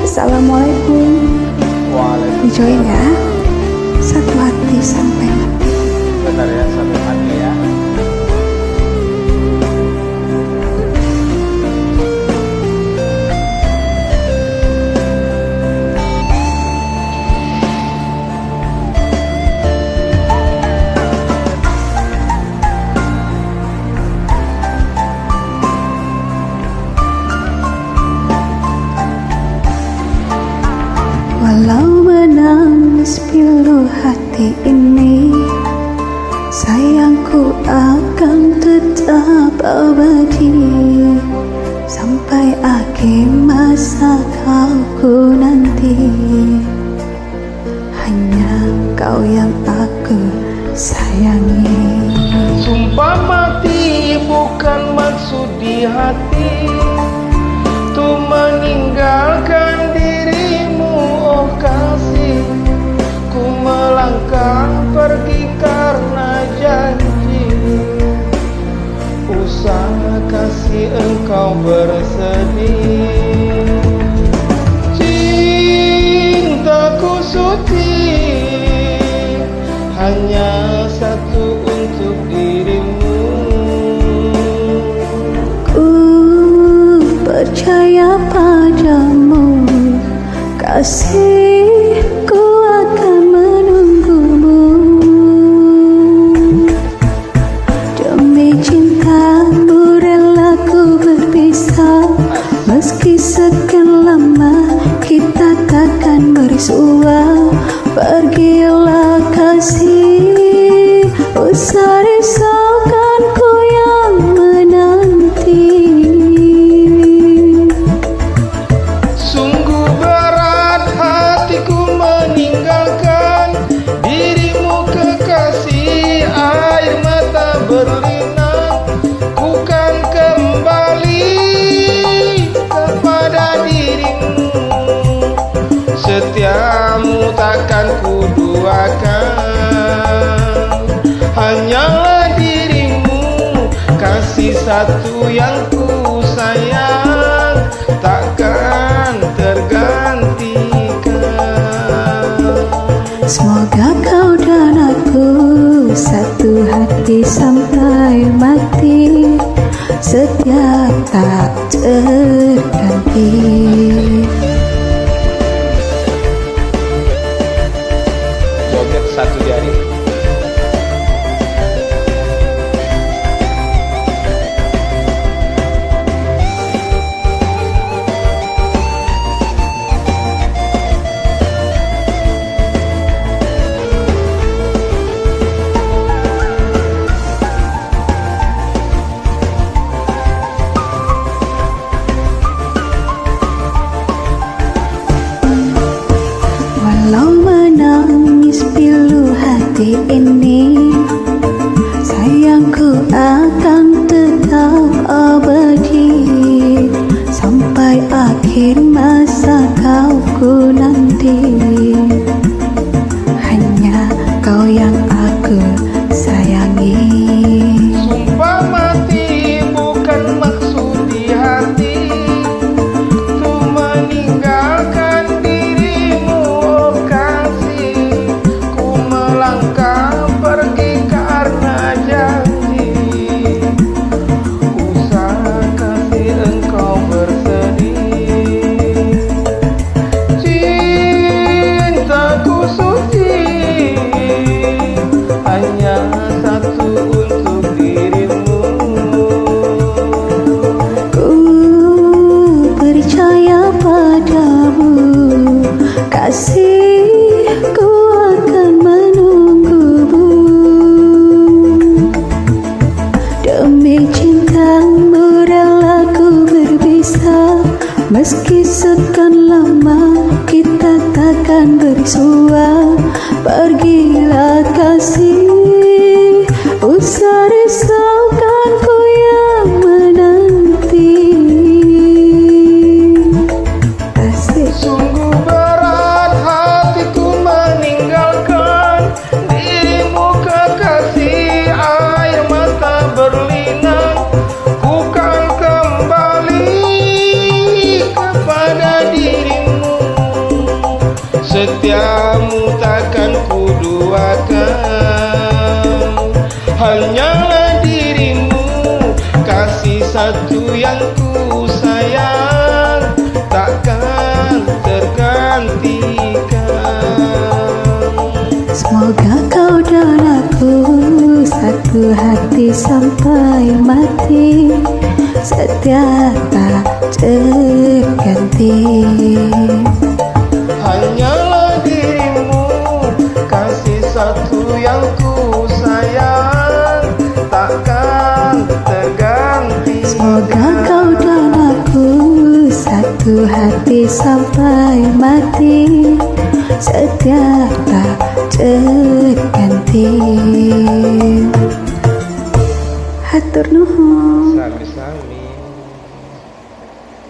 Assalamualaikum. Waalaikumsalam. Dijoin ya. Satu hati sampai mati. Benar ya, satu hati ya. Walau menangis pilu hati ini, sayangku akan tetap abadi sampai akhir masa kauku nanti. Hanya kau yang aku sayangi. Sumpah mati bukan maksud di hati, tuh meninggalkan dirimu oh kasih. Ku melangkah pergi karena janji, usaha kasih engkau bersedih. Cintaku suci hanya satu untuk dirimu. Ku percaya padamu, kasihku akan menunggumu. Demi cintamu rela ku berpisah, meski sekian lama kita takkan bersua. Pergilah kasih, usah risaukan ku yang menanti. Sungguh berat hatiku meninggalkan dirimu kekasih, air mata berlinang, ku kan kembali kepada dirimu. Setiamu takkan ku duakan, hanyalah dirimu, kasih satu yang ku sayang, takkan tergantikan. Semoga kau dan aku satu hati sampai mati, setia tak terganti. Joget satu jari. Walau menangis pilu hati ini, sayangku akan tetap abadi sampai akhir masa kauku nanti. Hanya kau yang aku sayangi. Sumpah mati bukan maksud di hati, tuh meninggalkan dirimu oh kasih. Ku melangkah pergi karena janji, usaha kasih engkau bersedih. Cintaku suci hanya satu untuk dirimu. Ku percaya padamu, kasihku akan menunggumu. Demi cintamu rela ku berpisah, meski sekian lama kita takkan bersua. Pergilah kasih, usah risaukan ku yang menanti. Asik. Sungguh berat hatiku meninggalkan dirimu kekasih, air mata berlinang, ku kan kembali kepada dirimu. setiamu takkan kuduakan. Hanyalah dirimu, kasih satu yang ku sayang, takkan tergantikan. Semoga kau dan aku satu hati sampai mati, setia tak terganti. Hanyalah dirimu, kasih satu yang ku sayang, takkan terganti. Semoga kau dan aku satu hati sampai mati, setia tak terganti. Hatur nuhun.